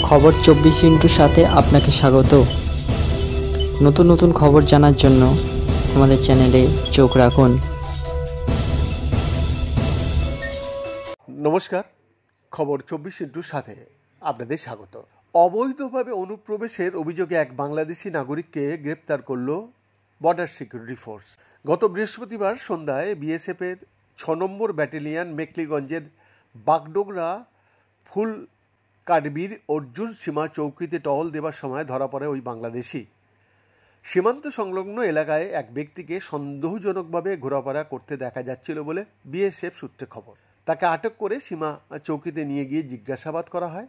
খবর 24 সাথে আপনাকে স্বাগত। নতুন নতুন খবর জানার জন্য আমাদের চ্যানেলে চোখ রাখুন। নমস্কার, খবর 24 সাথে আপনাদের স্বাগত। অবৈধভাবে অনুপ্রবেশের অভিযোগে এক বাংলাদেশি নাগরিককে গ্রেপ্তার করল বর্ডার সিকিউরিটি ফোর্স। গত বৃহস্পতিবার সন্ধ্যায় বিএসএফের 6 নম্বর ব্যাটালিয়ন মেকলিগঞ্জের বাগডোগরা ফুল কাডবির অর্জুন সীমা চৌকিতে টহল দেবার সময় ধরা পড়ে ওই বাংলাদেশি। সীমান্ত সংলগ্ন এলাকায় এক ব্যক্তিকে সন্দেহজনকভাবে ঘোরাফেরা করতে দেখা যাচ্ছিল বলে বিএসএফ সূত্রে খবর। তাকে আটক করে সীমা চৌকিতে নিয়ে গিয়ে জিজ্ঞাসাবাদ করা হয়।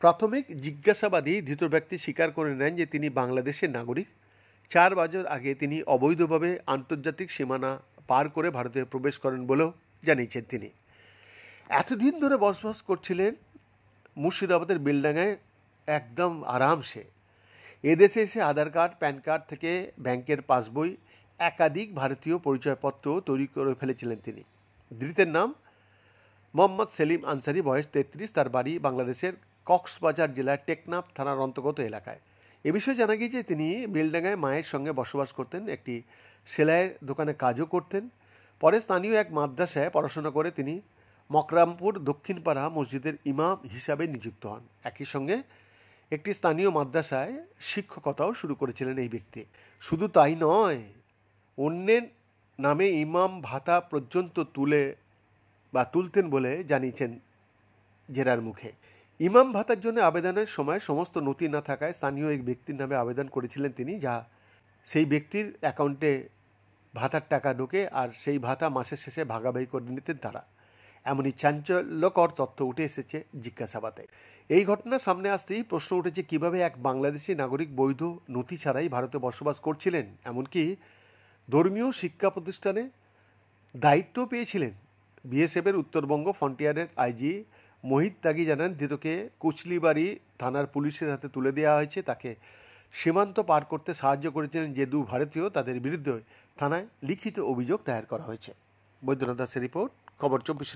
প্রাথমিক জিজ্ঞাসাবাদেই ধৃত ব্যক্তি স্বীকার করে নেন যে তিনি বাংলাদেশের নাগরিক। 4 বছর আগে তিনি অবৈধভাবে আন্তর্জাতিক সীমানা পার করে ভারতে প্রবেশ করেন বলেও জানিয়েছেন তিনি। এতদিন ধরে বসবাস করছিলেন মুর্শিদাবাদের বেলডাঙ্গায় একদম আরামসে। এদেশে এসে আধার কার্ড, প্যান কার্ড থেকে ব্যাংকের পাসবই, একাধিক ভারতীয় পরিচয়পত্র তৈরি করে ফেলেছিলেন তিনি। ধৃতের নাম মোহাম্মদ সেলিম আনসারি, বয়স 33। তার বাড়ি বাংলাদেশের কক্সবাজার জেলার টেকনাফ থানার অন্তর্গত এলাকায়। এ বিষয়ে জানা গিয়েছে তিনি বেলডাঙ্গায় মায়ের সঙ্গে বসবাস করতেন, একটি সেলাইয়ের দোকানে কাজও করতেন। পরে স্থানীয় এক মাদ্রাসায় পড়াশোনা করে তিনি মকরামপুর দক্ষিণপাড়া মসজিদের ইমাম হিসাবে নিযুক্ত হন। একই সঙ্গে একটি স্থানীয় মাদ্রাসায় শিক্ষকতাও শুরু করেছিলেন এই ব্যক্তি। শুধু তাই নয়, অন্যের নামে ইমাম ভাতা পর্যন্ত তুলতেন বলে জানিয়েছেন জেরার মুখে। ইমাম ভাতার জন্য আবেদনের সময় সমস্ত নথি না থাকায় স্থানীয় এক ব্যক্তির নামে আবেদন করেছিলেন তিনি, যা সেই ব্যক্তির অ্যাকাউন্টে ভাতার টাকা ঢোকে আর সেই ভাতা মাসের শেষে ভাগাভাগি করে নিতেন তারা। এমনই চাঞ্চল্যকর তথ্য উঠে এসেছে জিজ্ঞাসাবাদে। এই ঘটনা সামনে আসতেই প্রশ্ন উঠেছে কিভাবে এক বাংলাদেশি নাগরিক বৈধ নথি ছাড়াই ভারতে বসবাস করছিলেন, এমনকি ধর্মীয় শিক্ষা প্রতিষ্ঠানে দায়িত্ব পেয়েছিলেন। বিএসএফের উত্তরবঙ্গ ফ্রন্টিয়ারের আইজি মোহিত ত্যাগী জানান, ধৃতকে কুচলিবাড়ি থানার পুলিশের হাতে তুলে দেওয়া হয়েছে। তাকে সীমান্ত পার করতে সাহায্য করেছিলেন যে 2 ভারতীয়, তাদের বিরুদ্ধে থানায় লিখিত অভিযোগ দায়ের করা হয়েছে। বৈদ্যনাথ দাসের রিপোর্ট, খবর 24